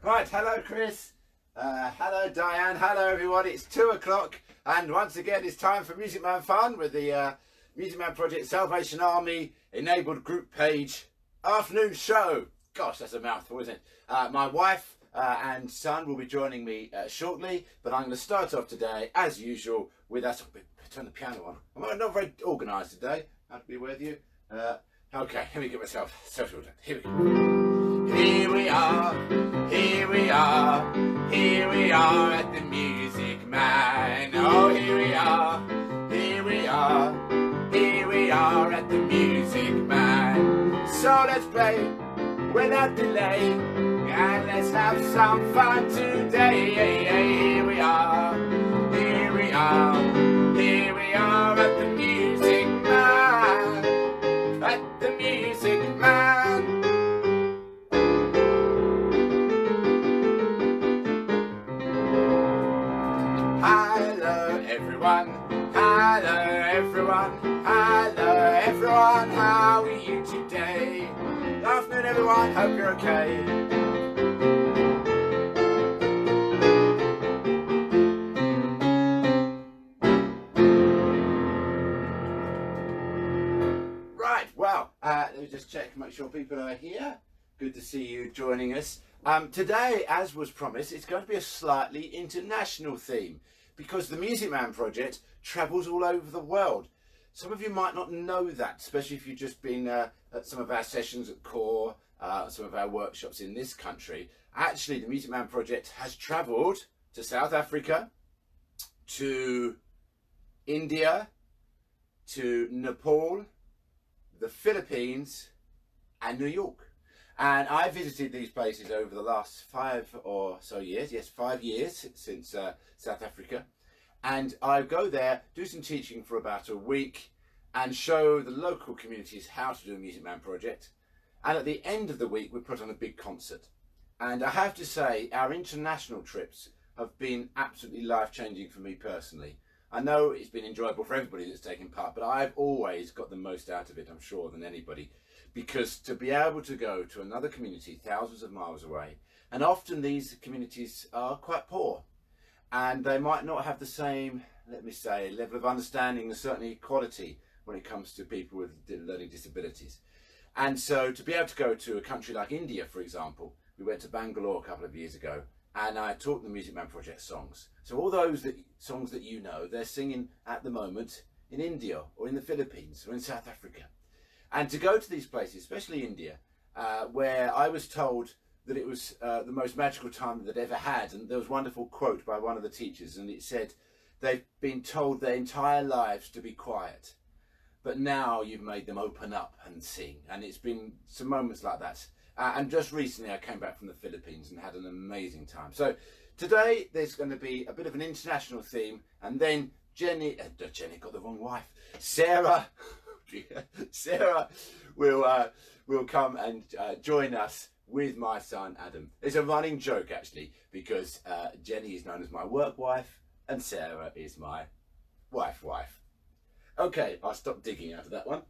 Right, hello Chris, hello Diane, hello everyone. It's 2 o'clock and once again it's time for Music Man Fun with the Music Man Project Salvation Army enabled group page afternoon show. Gosh, that's a mouthful, isn't it? My wife and son will be joining me shortly, but I'm going to start off today as usual with us. Turn the piano on. I'm not very organised today, I have to be with you. Okay, let me get myself settled. Here we go. Here we are, here we are, here we are at the Music Man. Oh, here we are, here we are, here we are at the Music Man. So let's play without delay, and let's have some fun today. Here we are, here we are, here we are at the Music Man, at the Music Man. Hello everyone, hello everyone, hello everyone, how are you today? Good afternoon everyone, hope you're okay. Right, well, let me just check, make sure people are here. Good to see you joining us. Today, as was promised, it's going to be a slightly international theme because the Music Man Project travels all over the world. Some of you might not know that, especially if you've just been at some of our sessions at CORE, some of our workshops in this country. Actually, the Music Man Project has travelled to South Africa, to India, to Nepal, the Philippines and New York. And I visited these places over the last 5 or so years, yes, 5 years since South Africa. And I go there, do some teaching for about a week and show the local communities how to do a Music Man project. And at the end of the week, we put on a big concert. And I have to say, our international trips have been absolutely life-changing for me personally. I know it's been enjoyable for everybody that's taken part, but I've always got the most out of it, I'm sure, than anybody. Because to be able to go to another community thousands of miles away, and often these communities are quite poor and they might not have the same, let me say, level of understanding and certainly equality when it comes to people with learning disabilities. And so to be able to go to a country like India, for example, we went to Bangalore a couple of years ago and I taught the Music Man Project songs. So all those songs that you know, they're singing at the moment in India or in the Philippines or in South Africa. And to go to these places, especially India, where I was told that it was the most magical time that they'd ever had. And there was a wonderful quote by one of the teachers, and it said, they've been told their entire lives to be quiet, but now you've made them open up and sing. And it's been some moments like that. And just recently I came back from the Philippines and had an amazing time. So today there's going to be a bit of an international theme, and then Jenny got the wrong wife, Sarah will come and join us with my son Adam. It's a running joke actually, because Jenny is known as my work wife and Sarah is my wife. Okay, I'll stop digging out of that one.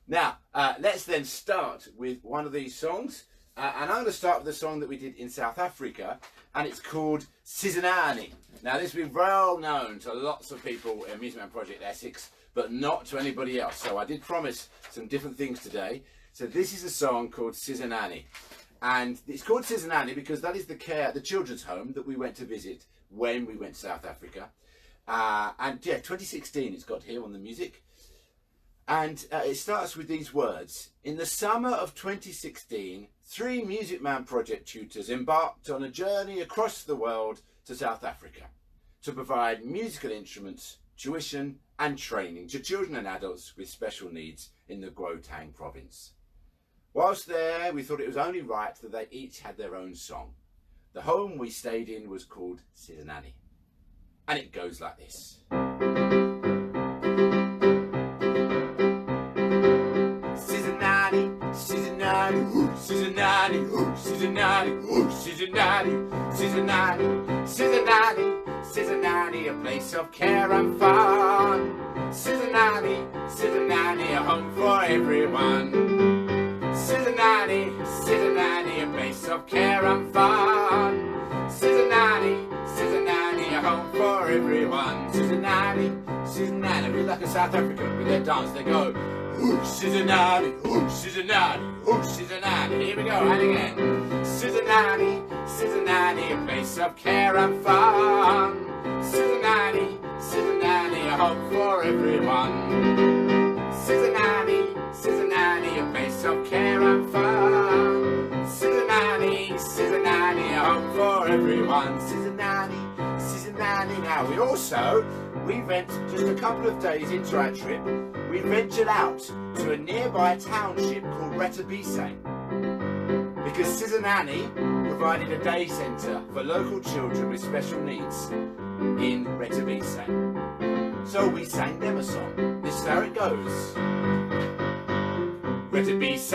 Now let's then start with one of these songs, and I'm going to start with a song that we did in South Africa, and it's called Sizanani. Now this will be well known to lots of people in Music Man Project Essex, but not to anybody else. So I did promise some different things today. So this is a song called Sizanani. And it's called Sizanani because that is the children's home that we went to visit when we went to South Africa. And yeah, 2016 it's got here on the music. And it starts with these words. In the summer of 2016, 3 Music Man Project tutors embarked on a journey across the world to South Africa to provide musical instruments, tuition and training to children and adults with special needs in the Gauteng province. Whilst there, we thought it was only right that they each had their own song. The home we stayed in was called Sinanani, and it goes like this. Sizanani, Sizanani, ooh, Sizanani, ooh, Sizanani, ooh, Sizanani, Sizanani, Sizanani, Sizanani, a place of care and fun. Sizanani, Sizanani, a home for everyone. Sizanani, Sizanani, a place of care and fun. home for everyone. Sizanani, Sizanani, we like a South African with their dance. They go, ooh, Sizanani, ooh, Sizanani, ooh, Sizanani. Here we go, and again. Sizanani, Sizanani, a place of care and fun. Sizanani, Sizanani, a home for everyone. Sizanani, Sizanani, a place of care and fun. Sizanani, Sizanani, a home for everyone. Sizanani, Sizanani. Now we went just a couple of days into our trip. We ventured out to a nearby township called Retabise, because Sizanani provided a day centre for local children with special needs in Retabise. So we sang them a song. This is how it goes. Retabise,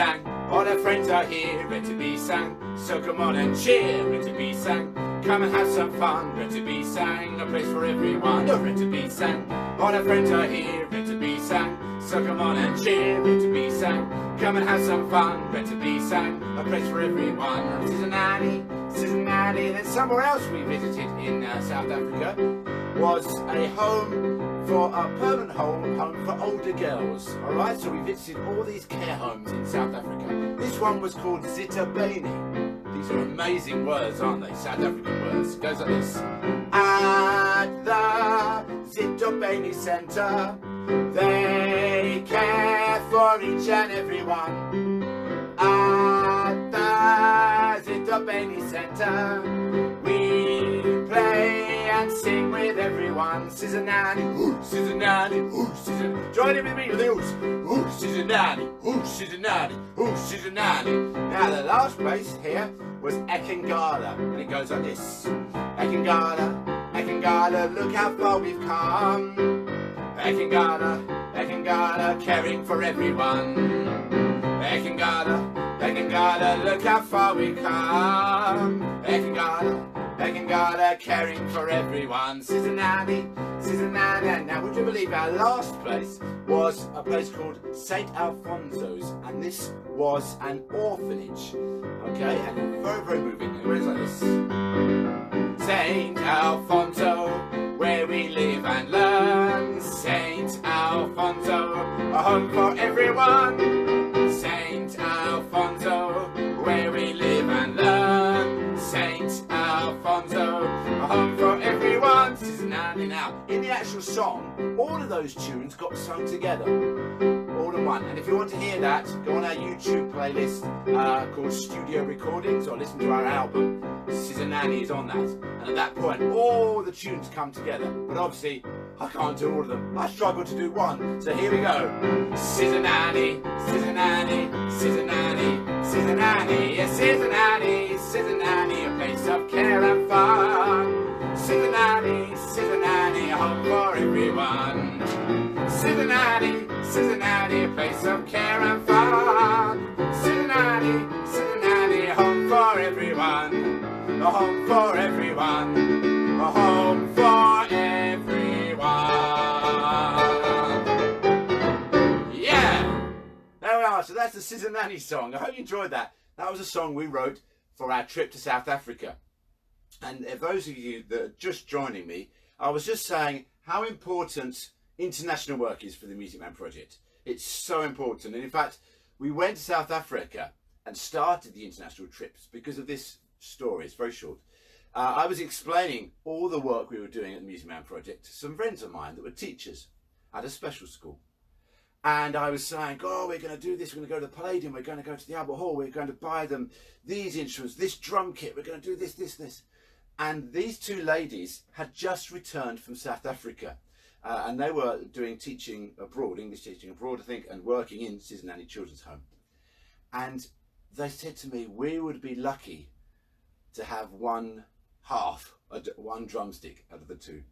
all our friends are here. Retabise, so come on and cheer. Retabise, come and have some fun. Retabise, a place for everyone. Oh, Retabise, all our friends are here. Retabise, so come on and cheer. Retabise, come and have some fun. Retabise, a place for everyone. Sizanani, Sizanani. Then somewhere else we visited in South Africa was a home for a permanent home for older girls. Alright, so we visited all these care homes in South Africa. This one was called Zitabeni. These are amazing words, aren't they? South African words. It goes like this. At the Zitabeni Centre, they care for each and everyone. At the Zitabeni Centre, we play and sing with everyone. Sizanani, ooh, Sizanani, ooh, Sizanani. Join in with me with the oohs. Ooh, Sizanani, ooh, Sizanani, ooh, Sizanani. Now the last place here was Ekangala, and it goes like this. Ekangala, Ekangala, look how far we've come. Ekangala, Ekangala, caring for everyone. Ekangala, Ekangala, look how far we've come. Ekangala, caring for everyone. Sizanani, Sizanani. Now would you believe our last place was a place called St. Alfonso's, and this was an orphanage. Okay, and very, very moving. It goes like this. St. Alfonso, where we live and learn. St. Alfonso, a home for everyone. St. Alfonso, where we live and learn. St. Alfonso, a home for everyone. Sizanani. Now, in the actual song, all of those tunes got sung together, all in one. And if you want to hear that, go on our YouTube playlist called Studio Recordings, or listen to our album. Sizanani is on that. And at that point, all the tunes come together. But obviously, I can't do all of them. I struggle to do one. So here we go. Sizanani, Sizanani, Sizanani, Sizanani. Yes, Sizanani, Sizanani, a place of care and fun. Sizanani, Sizanani, a home for everyone. Sizanani, Sizanani, a place of care and fun. Sizanani, Sizanani, a home for everyone. A home for everyone. A home for everyone. Yeah! There we are. So that's the Sizanani song. I hope you enjoyed that. That was a song we wrote for our trip to South Africa. And if those of you that are just joining me, I was just saying how important international work is for the Music Man Project. It's so important. And in fact, we went to South Africa and started the international trips because of this story. It's very short. I was explaining all the work we were doing at the Music Man Project to some friends of mine that were teachers at a special school. And I was saying, oh, we're going to do this, we're going to go to the Palladium, we're going to go to the Albert Hall, we're going to buy them these instruments, this drum kit, we're going to do this, this, this. And these two ladies had just returned from South Africa. And they were doing teaching abroad, English teaching abroad, I think, and working in Sizanani Children's Home. And they said to me, we would be lucky to have one drumstick out of the two,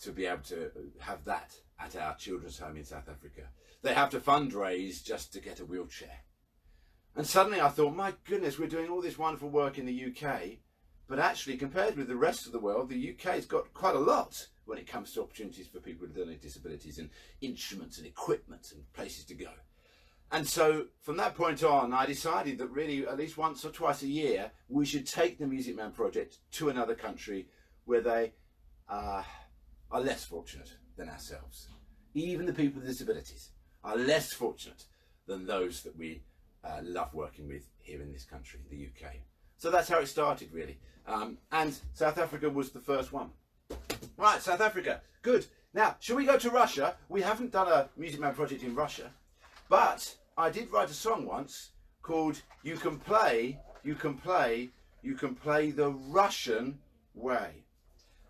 to be able to have that at our children's home in South Africa. They have to fundraise just to get a wheelchair. And suddenly I thought, my goodness, we're doing all this wonderful work in the UK, but actually compared with the rest of the world, the UK has got quite a lot when it comes to opportunities for people with learning disabilities, and instruments and equipment and places to go. And so from that point on, I decided that really at least once or twice a year, we should take the Music Man Project to another country where they are less fortunate than ourselves. Even the people with disabilities are less fortunate than those that we love working with here in this country, the UK. So that's how it started, really. And South Africa was the first one. Right, South Africa, good. Now, shall we go to Russia? We haven't done a Music Man project in Russia, but I did write a song once called You Can Play, You Can Play, You Can Play the Russian Way.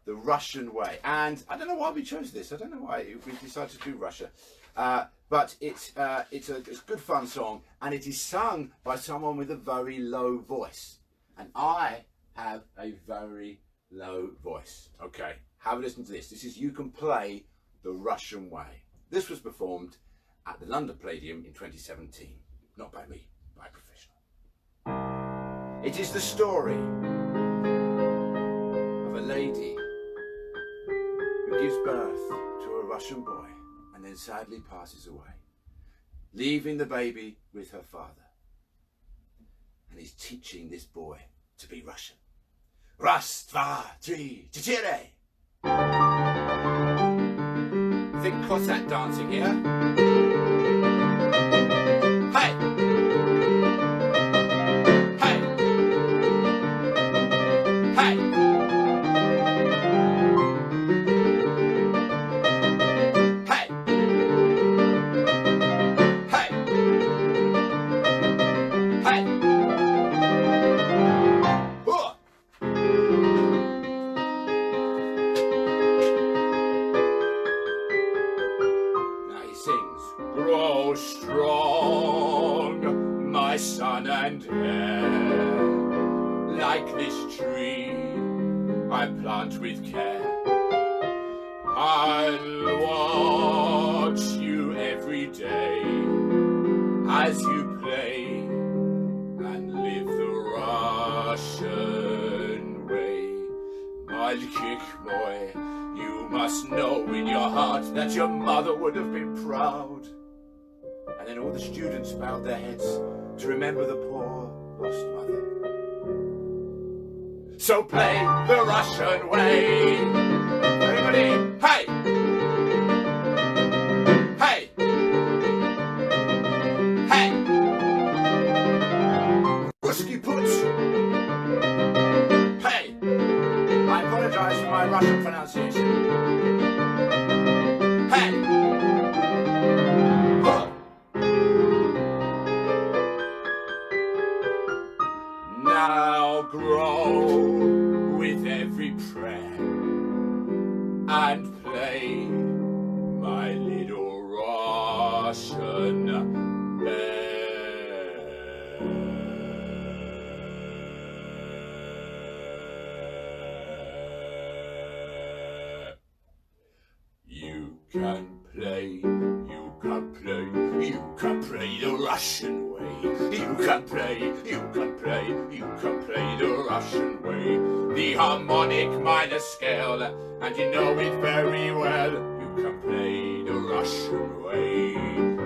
The Russian Way. And I don't know why we chose this. I don't know why we decided to do Russia. But it's a good fun song, and it is sung by someone with a very low voice. And I have a very low voice. Okay, have a listen to this. This is You Can Play the Russian Way. This was performed at the London Palladium in 2017. Not by me, by a professional. It is the story of a lady who gives birth to a Russian boy and then sadly passes away, leaving the baby with her father. And he's teaching this boy to be Russian. Raz, dva, tri, четыре. Think Cossack dancing here. Hey! Hey! Hey! Hey! Hey! Hey! Oh! Now he sings, grow strong, my son and heir, like this tree I plant with care. I'll watch you every day as you play and live the Russian way. Mальчик boy, you must know in your heart that your mother would have been proud. And then all the students bowed their heads to remember the poor lost mother. So play the Russian way. Everybody, hey! Hey! Hey! Ruski put! Hey! I apologize for my Russian pronunciation. Hey! Oh. Now grow with every prayer and play my little Russian bear. You can play, you can play, you can play the Russian way. You can play, you can play, you can play the Russian way. The harmonic minor scale, and you know it very well. You can play the Russian way.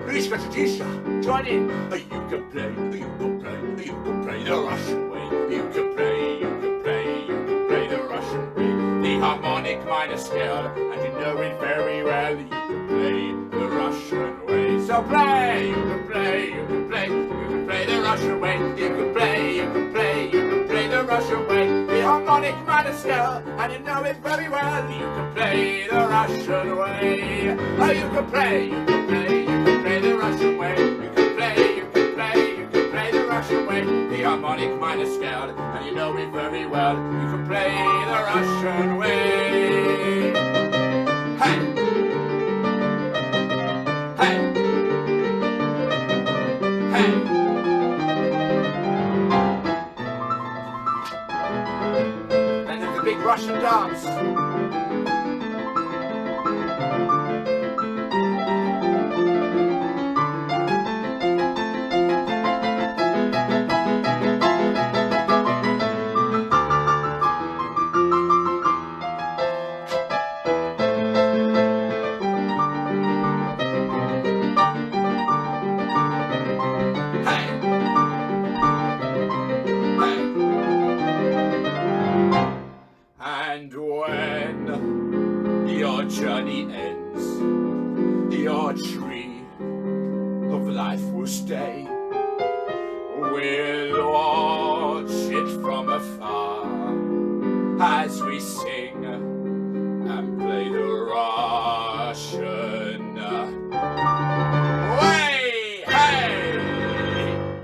Rishka Tisha, join in. You can play, you can play, you can play the Russian way. You can play, you can play, you can play the Russian way. The harmonic minor scale, and you know it very well. You can play the Russian way. So play, you can play, you can play, you can play the Russian way. You can play, you can play, you can play the Russian way. The harmonic minor scale, and you know it very well. You can play the Russian way. Oh, you can play, you can play, you can play the Russian way. You can play, you can play, you can play the Russian way. The harmonic minor scale, and you know it very well. You can play the Russian way. Hey! Hey! Hey! And then the big Russian dance. And when journey ends, your tree of life will stay. We'll watch it from afar as we sing and play the Russian way. Hey!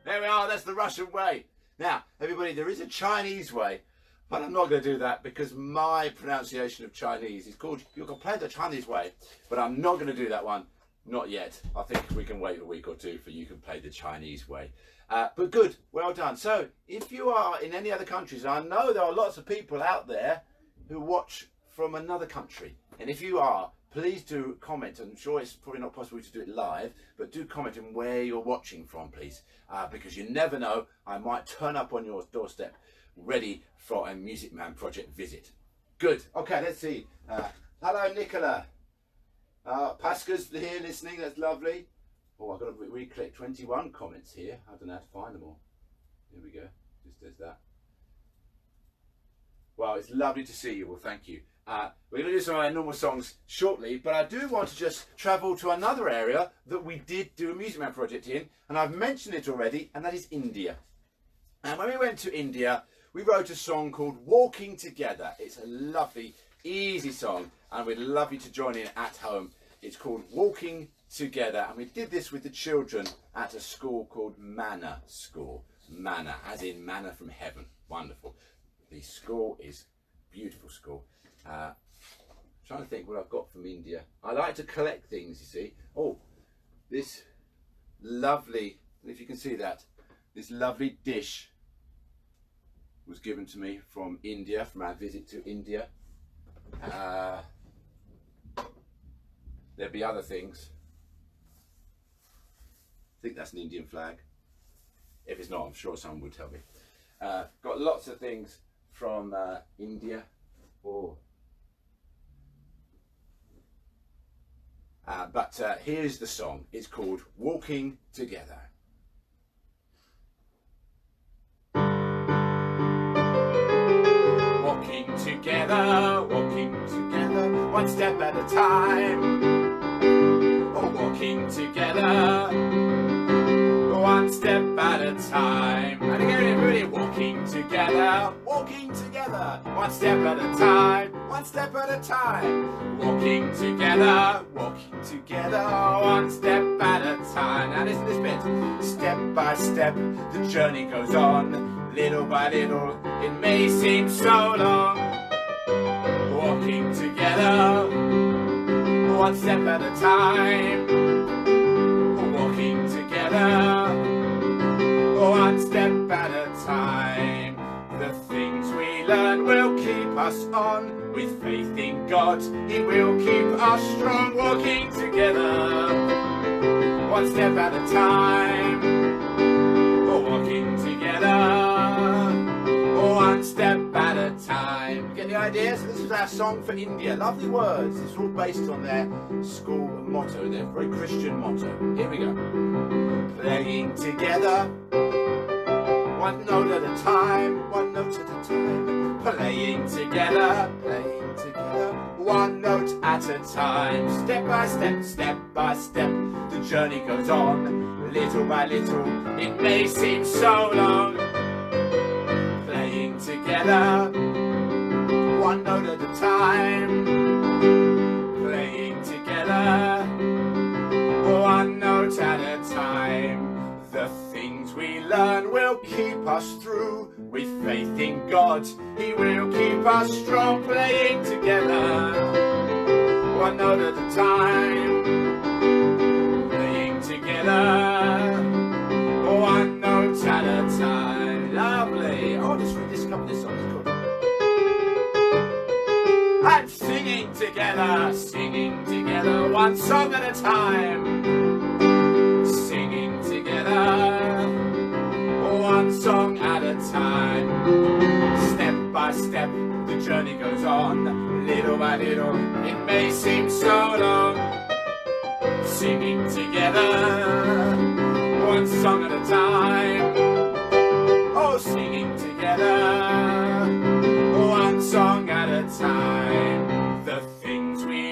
There we are, that's the Russian way. Now, everybody, there is a Chinese way, but I'm not going to do that because my pronunciation of Chinese is called, you can play the Chinese way, but I'm not going to do that one. Not yet. I think we can wait a week or two for you can play the Chinese way. But good, well done. So if you are in any other countries, and I know there are lots of people out there who watch from another country, and if you are, please do comment. I'm sure it's probably not possible to do it live, but do comment on where you're watching from, please, because you never know, I might turn up on your doorstep ready for a Music Man Project visit. Good. Okay, let's see. Hello, Nicola. Pasca's here listening, that's lovely. Oh, I've got to re-click 21 comments here. I don't know how to find them all. Here we go, just does that. Well, it's lovely to see you, well thank you. We're going to do some of our normal songs shortly, but I do want to just travel to another area that we did do a Music Man project in, and I've mentioned it already, and that is India. And when we went to India, we wrote a song called Walking Together. It's a lovely, easy song, and we'd love you to join in at home. It's called Walking Together, and we did this with the children at a school called Manna School. Manna, as in manna from heaven. Wonderful. The school is a beautiful school. Trying to think what I've got from India. I like to collect things, you see. Oh, this lovely, if you can see that, this lovely dish was given to me from India, from our visit to India. There'll be other things. I think that's an Indian flag. If it's not, I'm sure someone will tell me. Got lots of things from India. Oh. But here's the song. It's called Walking Together. Walking together, one step at a time. Oh, walking together, one step at a time. And again, everybody, walking together, one step at a time, one step at a time. Walking together, one step at a time. Now listen to this bit. Step by step, the journey goes on. Little by little, it may seem so long. Walking together, one step at a time. Walking together, one step at a time. The things we learn will keep us on. With faith in God, He will keep us strong. Walking together, one step at a time. Walking together, one step at a time. Get the idea? So this is our song for India. Lovely words. It's all based on their school motto, their very Christian motto. Here we go. Playing together, one note at a time, one note at a time. Playing together, one note at a time. Step by step, the journey goes on. Little by little, it may seem so long. Playing together, one note at a time. Playing together, one note at a time. The things we learn will keep us through. With faith in God, He will keep us strong. Playing together, one note at a time. Playing together, one note at a time. Lovely. Oh, just read this couple of this song. It's cool. And singing together, one song at a time. Singing together, one song at a time. Step by step, the journey goes on. Little by little, it may seem so long. Singing together, one song at a time. Oh, singing together, one song at a time. The things we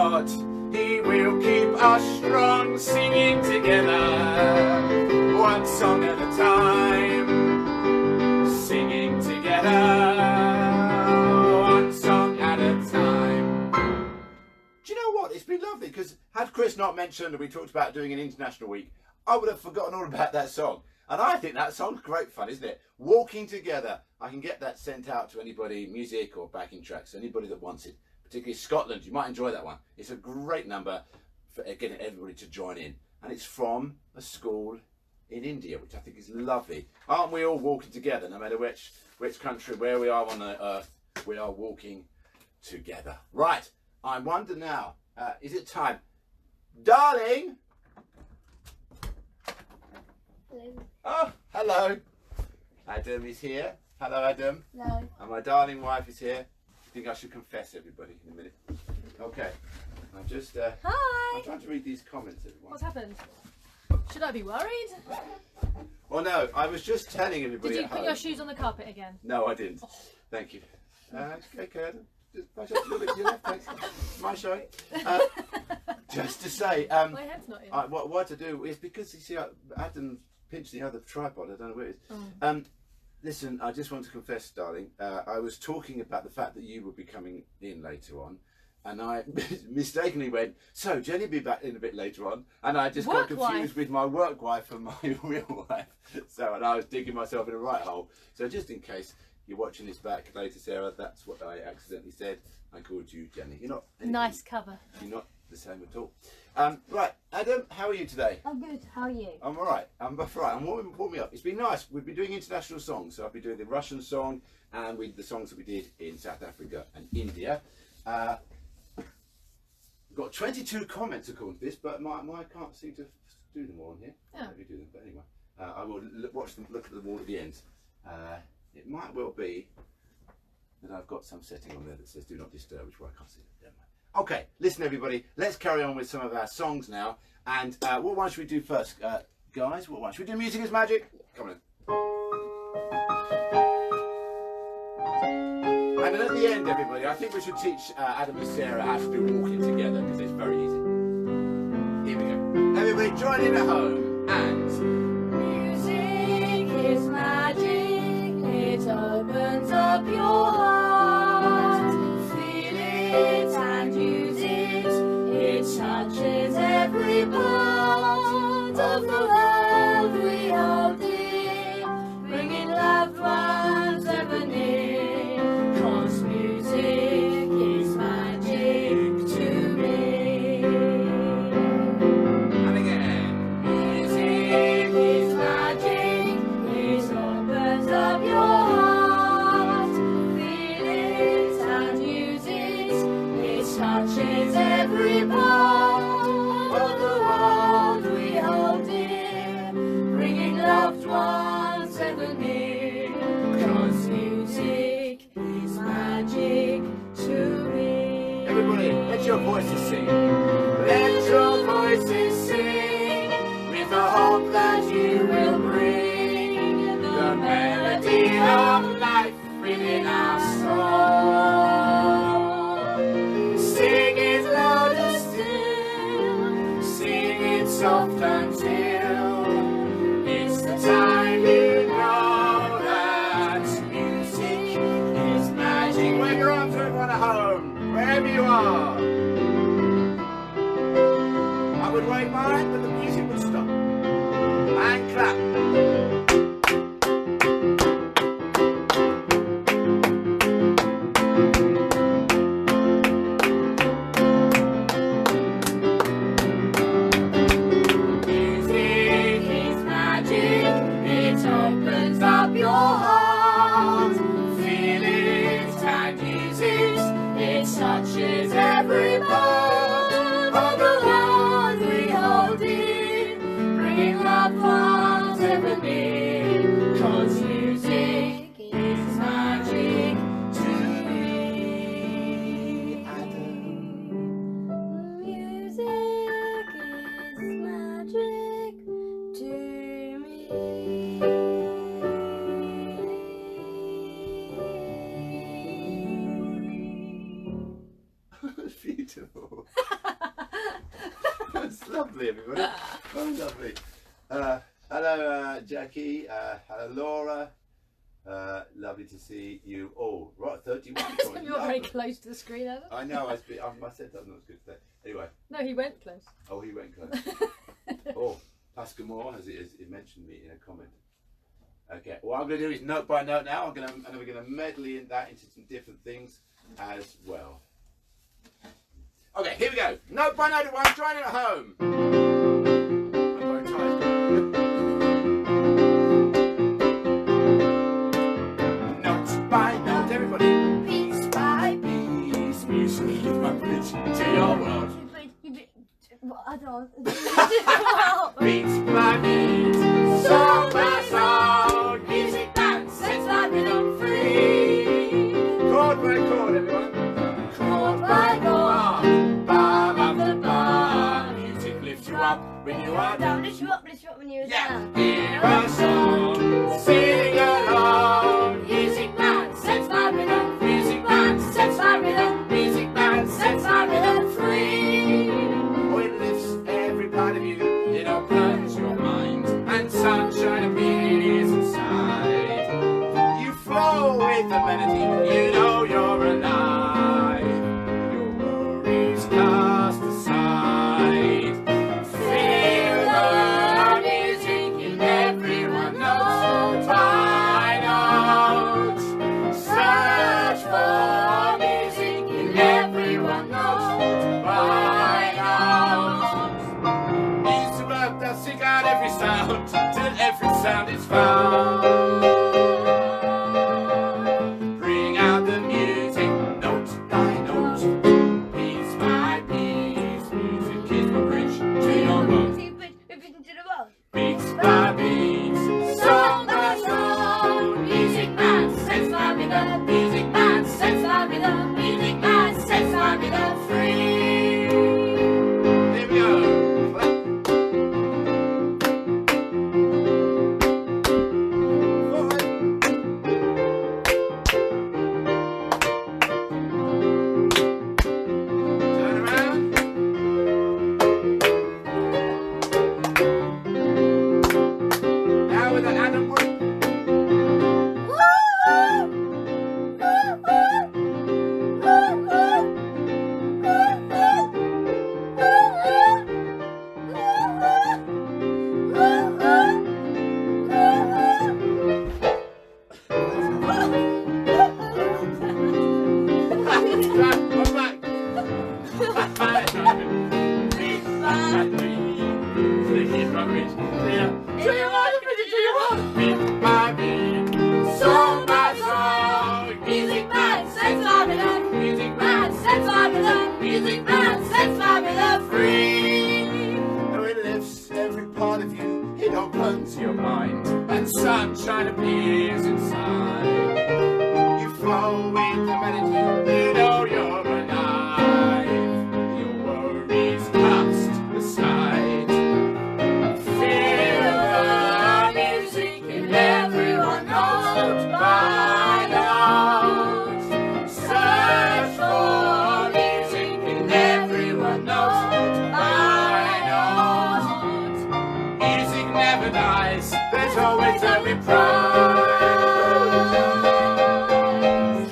God, He will keep us strong, singing together, one song at a time, singing together, one song at a time. Do you know what? It's been lovely, because had Chris not mentioned that we talked about doing an international week, I would have forgotten all about that song. And I think that song's great fun, isn't it? Walking Together. I can get that sent out to anybody, music or backing tracks, anybody that wants it. Particularly Scotland, you might enjoy that one. It's a great number for getting everybody to join in. And it's from a school in India, which I think is lovely. Aren't we all walking together, no matter which country, where we are on the earth, we are walking together. Right, I wonder now, is it time? Darling! Hello. Oh, hello. Adam is here. Hello, Adam. Hello. And my darling wife is here. I think I should confess everybody in a minute. Okay. I'm just Hi. I'm trying to read these comments, everyone. What's happened? Should I be worried? Well, no, I was just telling everybody Did you at put home. your shoes on the carpet again? No, I didn't. Oh. Thank you. Okay, Adam. Just push up a little bit to your left, thanks. My show. Just to say, My head's not in. what to do is because you see, Adam pinched the other tripod. I don't know where it is. Oh. Listen, I just want to confess, darling. I was talking about the fact that you would be coming in later on, and I mistakenly went, "So Jenny will be back in a bit later on," and I just got confused with my work wife and my real wife. So, and I was digging myself in a right hole. So, just in case you're watching this back later, Sarah, that's what I accidentally said. I called you Jenny. You're not anything, Nice cover. You're not the same at all. Right, Adam, how are you today? I'm good. How are you? I'm all right. I'm right. I'm warming up. It's been nice. We've been doing international songs. So I've been doing the Russian song and the songs that we did in South Africa and India. We've got 22 comments according to this, but I can't seem to do them all on here. Oh. Maybe do them, but anyway, I will look at them all at the end. It might well be that I've got some setting on there that says "Do Not Disturb," which I can't see. Okay, listen everybody, let's carry on with some of our songs now. And what one should we do first? Guys, what one? Should we do Music is Magic? Come on in. And then at the end, everybody, I think we should teach Adam and Sarah how to do Walking Together, because it's very easy. Here we go. Everybody join in at home and... Music is magic, it opens up your heart. Feel it and use it, it touches every part of the world we hold dear, bringing loved ones ever near, 'cause music is magic to me. And again. Music lovely, everybody. Oh, lovely. Hello, Jackie. Hello, Laura. Lovely to see you all. Right, 31. You're very close to the screen, Adam. I know. I said that was good today. Anyway. No, he went close. Oh, he went close. Oh, Pascal Moore has mentioned me in a comment. Okay. What I'm going to do is note by note now. We're going to medley that into some different things as well. Okay, here we go. Note by note. I'm trying it at home. I'm very tired. Note by note, everybody. Piece by Piece, music is my bridge to your world. I don't. Beats by beat, song by song, music that sets my rhythm free. Chord by chord, everyone. Chord by chord, bar after bar. Music lifts you up when you are down. Lift you up when you're down. Hear a song, sing along. Music that sets my rhythm. Music that sets my rhythm. Music that sets my rhythm free. Oh, it lifts every part of you. It opens your mind, and sunshine appears inside. You flow with the melody. You know you're alive. Your worries cast aside. Feel the music in everyone note by note. Search for music in everyone note by note. Instrument that seek out every sound till every sound is found. Bring out the music note by note, piece by piece. Music is my bridge to your world. Beats by beats, song by song, music that sets my rhythm, music that sets my rhythm, music that sets my rhythm free. Here we go. Turn around. Now with the Adam Wood. Song by song, music that sets my rhythm, music that sets my rhythm, music that sets my rhythm free. Oh, it lifts every part of you, it opens your mind, and sunshine appears inside. You flow with the melody, you know you're alive. Your worries cast aside. Feel the music in everyone note by note. Search for music in everyone note by note. Music never dies, there's always a reprise.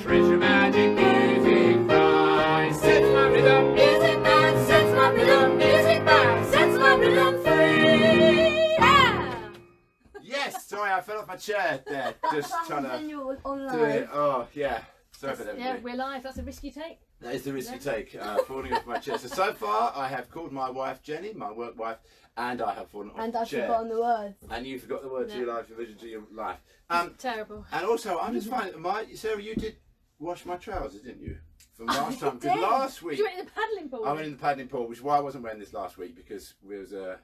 Treasure magic music rise. Sets my rhythm, music that sets my rhythm, music that sets my rhythm free. Yeah! Yes, sorry, I fell off my chair there, just trying to do it. Oh, yeah. Sorry for that. Yeah, we're live. That's a risky take. That is the risky take, falling off my chair. So far, I have called my wife Jenny, my work wife, and I have fallen off And the I've chair. forgotten the words. And you forgot the word to No. your life, your vision to your life. Terrible. And also, I'm just finding, Sarah, you did wash my trousers, didn't you? From last time. did. Because last week, You went in the paddling pool. I went in the paddling pool, which is why I wasn't wearing this last week, because there was a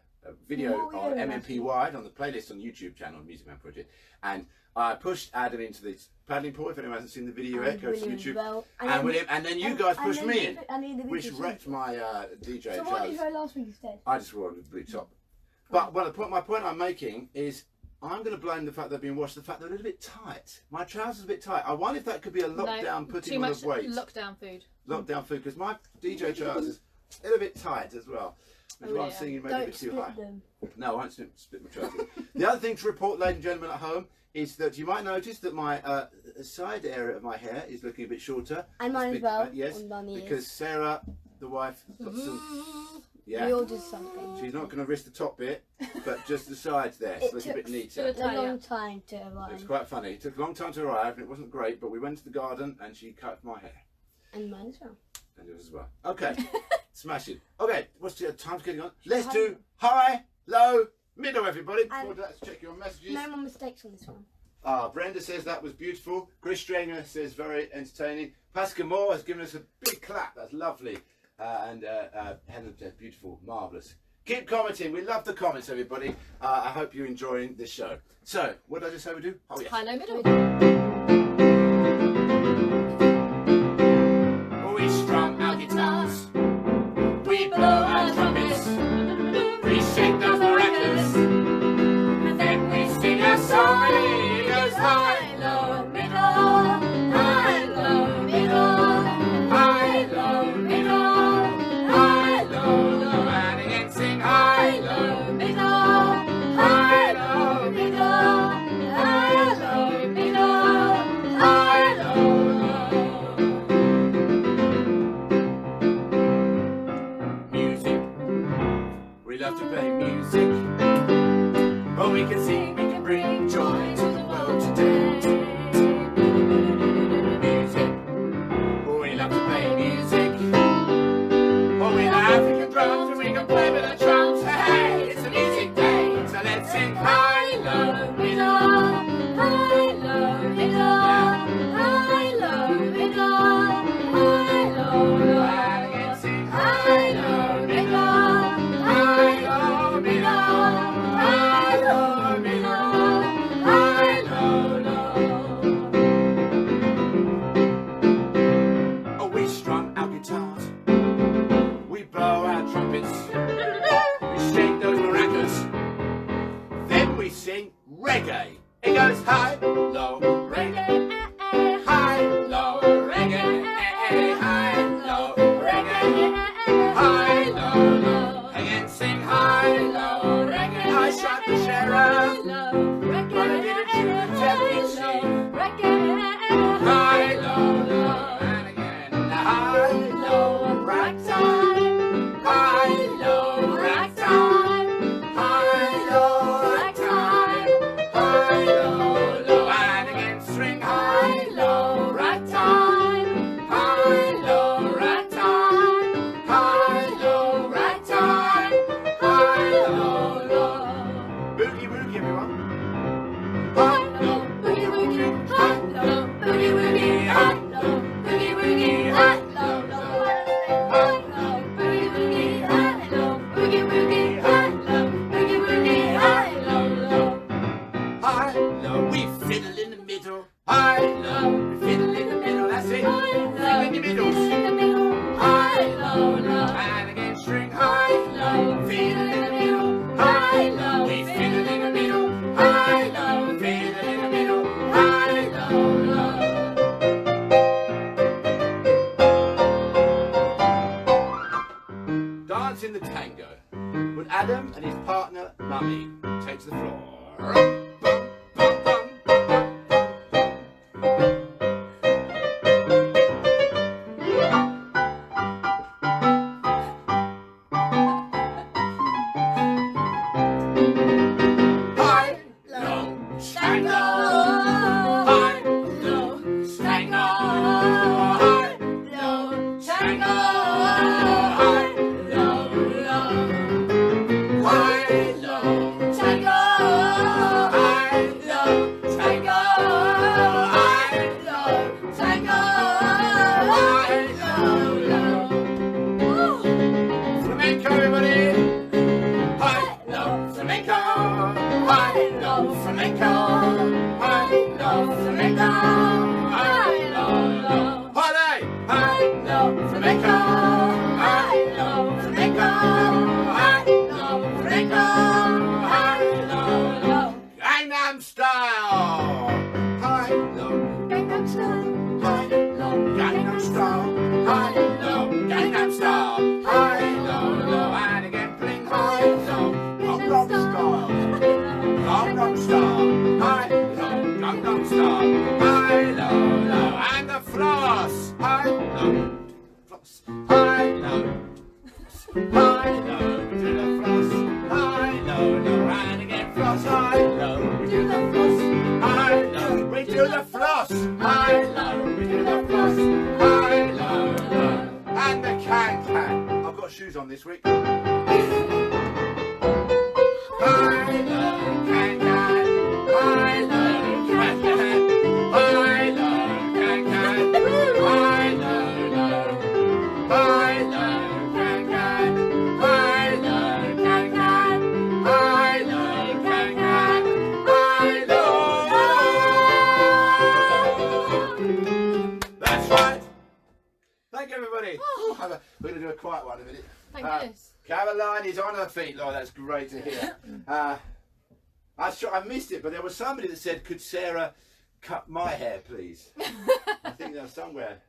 video What were you on doing last MMP week? Wide on the playlist on YouTube channel, Music Man Project, and I pushed Adam into the paddling pool. If anyone hasn't seen the video yet, go to William as YouTube. well. And William, and then you guys pushed me in, in. which wrecked my DJ So what did you trousers. wear last week instead? I just wore a blue top. But my point I'm making is I'm going to blame the fact they've been washed, the fact they're a little bit tight. My trousers are a bit tight. I wonder if that could be a lockdown No, putting too on much of weight. lockdown food. Lockdown food, because my DJ trousers A little bit tight as well. Which is why I'm yeah. singing maybe a Don't bit too split high. them. No, I won't split my trousers. The other thing to report, ladies and gentlemen at home, is that you might notice that my side area of my hair is looking a bit shorter. And mine as well. Yes, on down the because Sarah, the wife, got some. We Yeah, all did something. she's not going to risk the top bit, but just the sides there. So It it's a took bit neater. a long time to It's arrive. quite funny. It took a long time to arrive, and it wasn't great. But we went to the garden, and she cut my hair, And mine as well. and yours as well. Okay, smashing. Okay, what's the time's getting on? Let's do high, low, middle, everybody. Before that, let's check your messages. No more mistakes on this one. Brenda says that was beautiful. Chris Stranger says very entertaining. Pascal Moore has given us a big clap. That's lovely. And Helen says beautiful, marvellous. Keep commenting. We love the comments, everybody. I hope you're enjoying this show. So, what did I just say we do? Oh, yes. High, low, middle. We strum our guitars. We blow our trumpets. We shake those maracas. And then we sing our song. It goes high, low, middle. High, low, middle. High, low, middle. High, low, low. And again sing high, low, middle. High, low, middle. High, low, middle. High, low, low. Music. We love to play music. Oh, we can sing, we can bring joy to the world today. Music. Oh, we love to play music. Oh, we have African drums and we can play with the drums. Hey, it's a music day. So let's sing high, low, middle. High, low, middle. High, low, middle. High, low, low. And again sing high, low, middle. High, low, middle. High, low, middle. High, low, low. Oh, we strum our guitars. We blow our trumpets. We shake those maracas. Then we sing reggae. It goes high, low, reggae. High, low, reggae. High, low, reggae. High, low, low. Again sing high, low, reggae. I shot the sheriff. But I didn't shoot the deputy. High, low, low. And again high, low, ragtime. High, low, ragtime. High, low, ragtime. High, low, low. And again swing high, low, ragtime. High, low, ragtime. High, low, ragtime. High, low, low. Boogie woogie, everyone. High, low, boogie woogie. High, low, boogie woogie. High, low, boogie woogie. High, low, low. High, low, boogie woogie. High, low, boogie woogie. High, low, boogie woogie. High, low, low. High, low, we fiddle in the middle. High, low, we fiddle in the middle. That's it. Fiddle in the middle. High, low, low. And again string high, low, fiddle in the middle. High, low, we fiddle in the middle. High, low, fiddle in the middle. High, low, low. Dancing the tango with Adam and his partner Mummy takes the floor. Bum, bum, bum, bum, bum, bum. High, low, tango. High, low, tango. High, low, tango. High, low, low. High, low, tango. High, low, tango. High, low, tango. High, low, low. Woo! Flamenco, everybody. High, low, flamenco. High, low, flamenco. High, stop. High, low, low. And the floss. High, low, floss. High, low. High, low, we do the floss. High, low, low, and again floss. High, low, we do the floss. High, low, we do the floss. High, low, we do the floss. High, low, low, and the can. I've got shoes on this week. High, low, can. High, low, can. High, low, can. High, low, low. High, low, can. High, low, can. High, low, can. High, low. That's right. Thank you, everybody. We're going to do a quiet one in a minute. Thank goodness. Caroline is on her feet, Laura. That's great to hear. I missed it, but there was somebody that said, "Could Sarah cut my hair, please?" I think there was somewhere.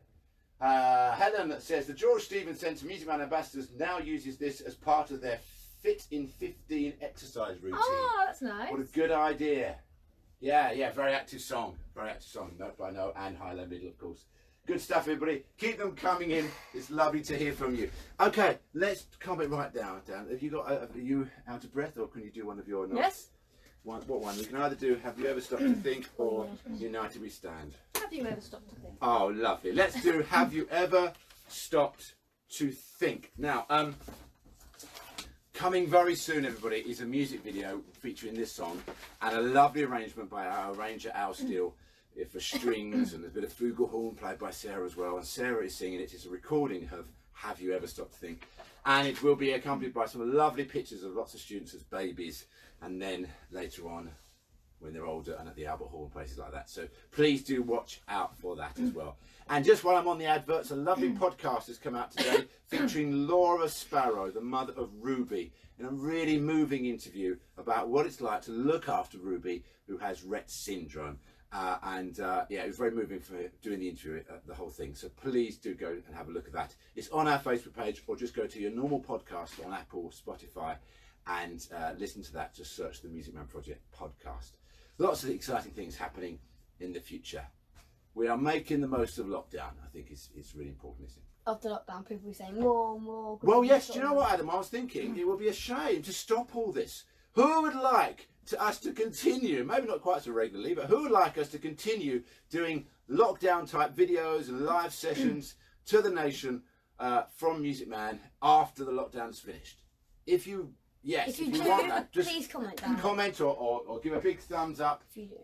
Helen says the George Stevens Centre Music Man Ambassadors now uses this as part of their Fit in 15 exercise routine. Oh, that's nice. What a good idea. Yeah, very active song. Very active song. Note by note and high low middle, of course. Good stuff, everybody. Keep them coming in. It's lovely to hear from you. Okay, let's calm it right down. Have you got? Are you out of breath, or can you do one of your notes? Yes. What one? You can either do "Have you ever stopped to think" or "United we stand." Have you ever stopped to think? Oh, lovely. Let's do "Have you ever stopped to think"? Now, coming very soon, everybody, is a music video featuring this song and a lovely arrangement by our arranger Al Steele for strings, and there's a bit of flugelhorn played by Sarah as well. And Sarah is singing it. It's a recording of "Have You Ever Stopped to Think," and it will be accompanied by some lovely pictures of lots of students as babies, and then later on when they're older and at the Albert Hall and places like that. So please do watch out for that as well. And just while I'm on the adverts, a lovely podcast has come out today featuring Laura Sparrow, the mother of Ruby, in a really moving interview about what it's like to look after Ruby, who has Rett syndrome. Yeah, it was very moving for doing the interview, the whole thing. So please do go and have a look at that. It's on our Facebook page, or just go to your normal podcast on Apple, Spotify, and listen to that. Just search the Music Man Project podcast. Lots of exciting things happening in the future. We are making the most of lockdown. I think it's really important, isn't it? After lockdown, people were saying more. Well, yes. Do you know what, Adam? I was thinking it would be a shame to stop all this. Who would like us to continue, maybe not quite so regularly, but who would like us to continue doing lockdown type videos and live sessions to the nation from Music Man after the lockdown's finished? If you want that, just please comment down. Comment or give a big thumbs up, If you do.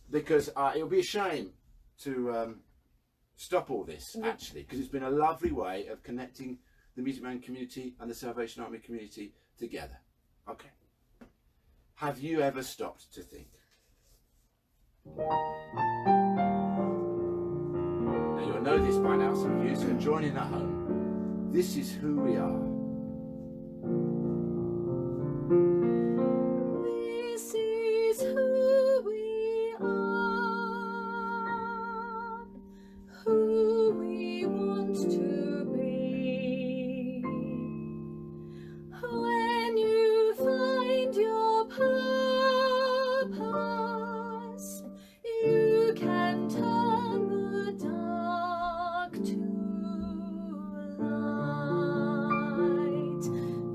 because it would be a shame to stop all this, actually, because it's been a lovely way of connecting the Music Man community and the Salvation Army community together. Okay. Have you ever stopped to think? Now you'll know this by now, some of you, so join in at home. This is who we are. This is who we are, who we want to be. When you find your purpose, you can turn the dark to light,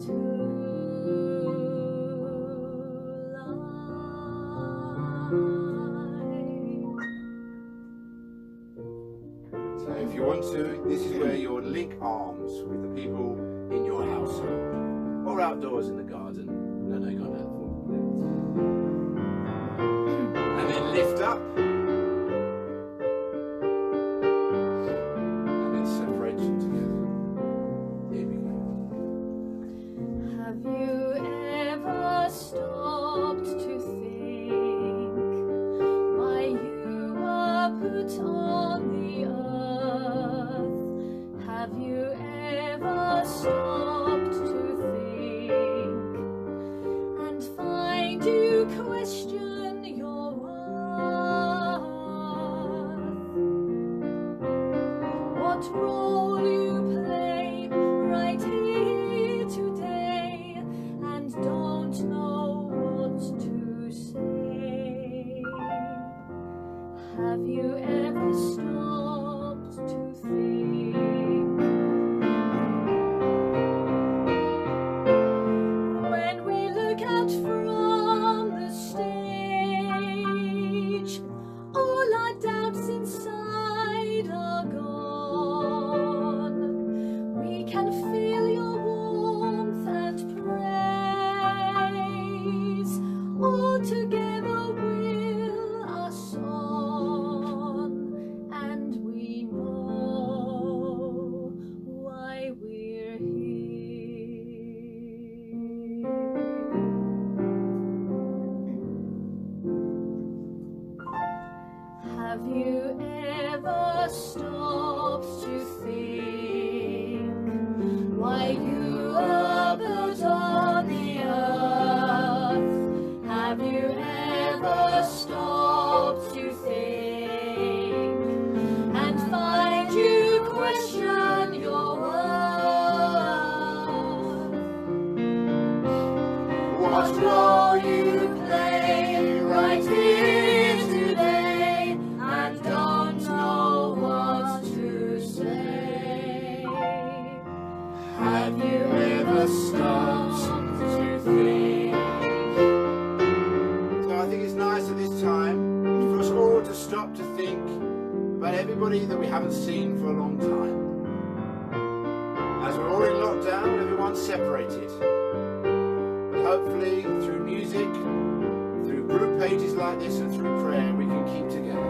to light. So if you want to, this is where you'll link arms with the people in your household or outdoors in the garden. No, you can't do that. And then lift up. And then separate them together. Here we go. Have you ever stopped to think why you were put on the earth? Have you ever stopped to think and find you question your worth? What role you play right here today and don't know what to say? Have you ever stopped to think? When we look out from the stage, all our doubts inside are gone. We can feel your warmth and praise. All together will our song, and we know why we're here. Have you ever stopped to think why you are built on the earth? Have you ever stopped to think and find you question your worth? What role you play right here today and don't know what to say? Have you ever stopped to think? So I think it's nice at this time for us all to stop to think about everybody that we haven't seen for a long time. As we're all in lockdown, everyone's separated. But hopefully through music, through group pages like this and through prayer, we can keep together.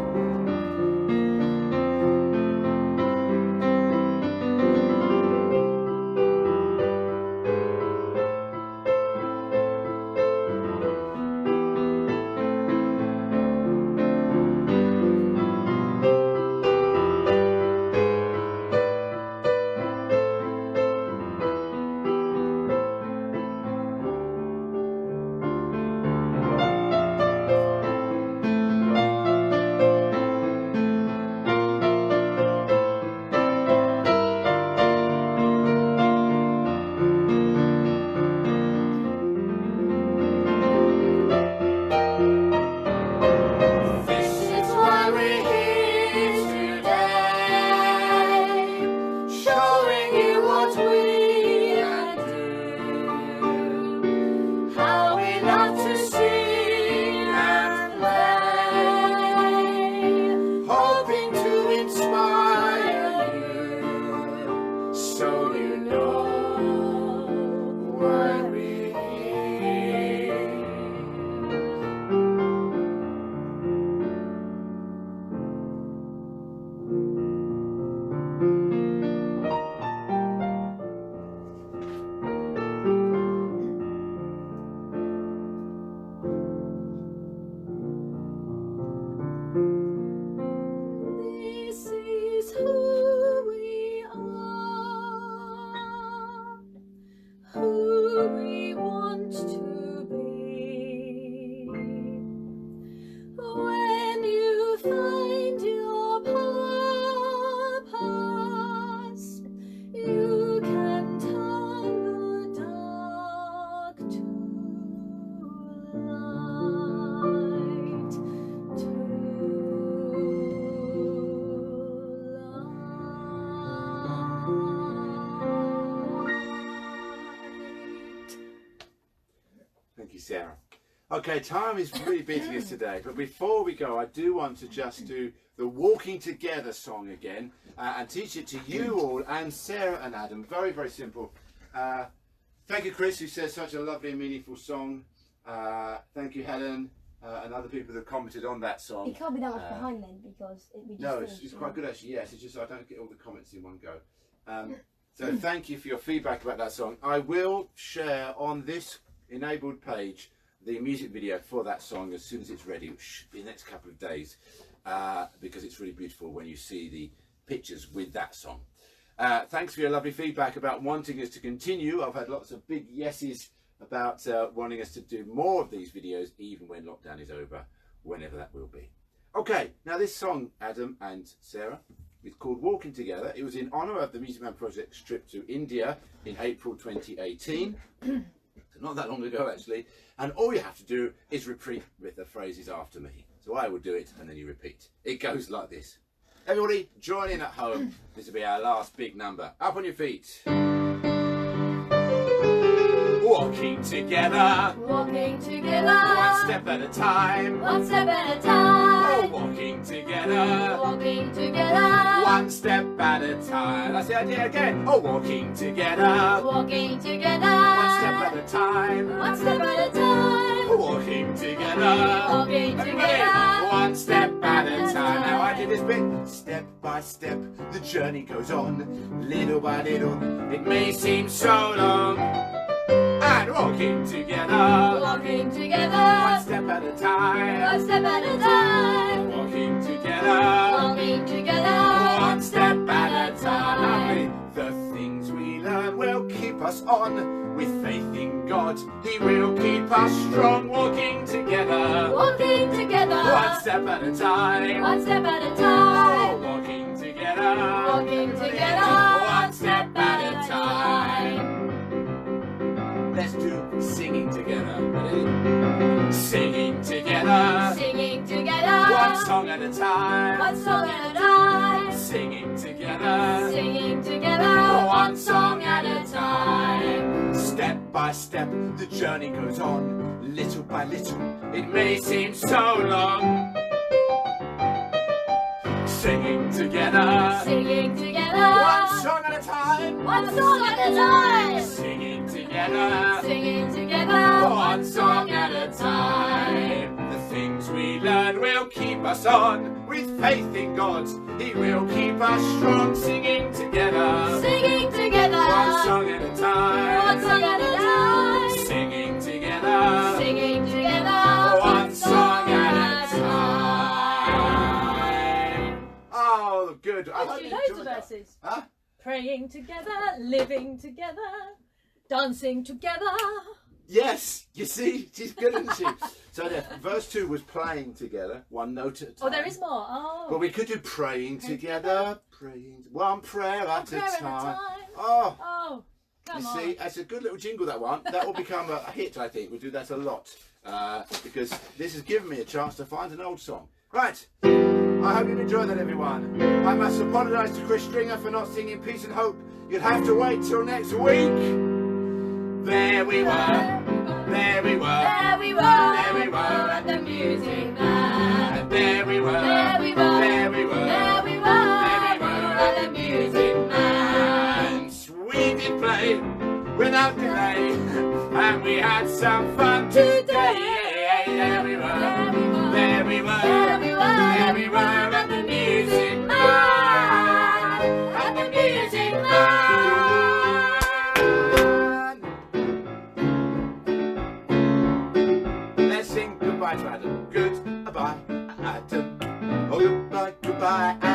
Sarah. Okay, time is really beating us today, but before we go, I do want to just do the Walking Together song again and teach it to you all and Sarah and Adam. Very, very simple. Thank you, Chris, who says such a lovely and meaningful song. Thank you, Helen, and other people that commented on that song. It can't be that much behind then because we just no, finished, it's quite good actually. Yes, it's just I don't get all the comments in one go. So thank you for your feedback about that song. I will share on this enabled page the music video for that song as soon as it's ready, which should be the next couple of days, because it's really beautiful when you see the pictures with that song. Thanks for your lovely feedback about wanting us to continue. I've had lots of big yeses about wanting us to do more of these videos even when lockdown is over, whenever that will be. Okay, now this song, Adam and Sarah, is called Walking Together. It was in honour of the Music Man Project's trip to India in April 2018. So not that long ago actually, and all you have to do is repeat with the phrases after me. So I will do it and then you repeat. It goes like this. Everybody join in at home. This will be our last big number. Up on your feet. Walking together. Walking together. One step at a time. One step at a time. Oh, walking together. Walking together. One step at a time. That's the idea again. Oh, walking together. Walking together. One step at a time. One step at a time. Oh, walking together. Walking Everybody, together. one step at a time. Now I do this bit. Step by step, the journey goes on. Little by little, it may seem so long. And walking together. Walking together. One step at a time. One step at a time. Walking together. Walking together. One step at a time. The things we learn will keep us on. With faith in God, He will keep us strong. Walking together. Walking together. One step at a time. One step at a Oh, time. walking together. Walking together. One step at a time. Let's do singing together. Ready? Singing together. Singing together. One song at a time. One song at a time. Singing together. Singing together. One song at a time. Step by step, the journey goes on. Little by little, it may seem so long. Singing together. Singing together. One song at a time. One song at a time. Singing together. Singing together. One song at a time. The things we learn will keep us on. With faith in God, He will keep us strong. Singing together. Singing together. One song at a time. One song at a time. Singing together. Singing together. One song at a time. Oh, good. I I hope do you loads of enjoyed that. verses. Huh? Praying together, living together, dancing together. Yes, you see, she's good, isn't she? So yeah, verse 2 was playing together, one note at a time. Oh, there is more. Oh. But we could do praying together, praying, one prayer at prayer a at a time. time. Oh, Oh, come you on. see, that's a good little jingle, that one. That will become a hit, I think. We'll do that a lot. Because this has given me a chance to find an old song. Right, I hope you enjoyed that, everyone. I must apologise to Chris Stringer for not singing Peace and Hope. You'll have to wait till next week. There we were, there we were, There we were. there we were, At the music man. and there we were, There we were. there we were, There we were. At the music man. and we did play without delay, and we had some fun today. There we were, there we were, There we were. there we were at the music man, at the music man. Let's sing goodbye to Adam. Goodbye, Adam. Oh, goodbye, goodbye, Adam.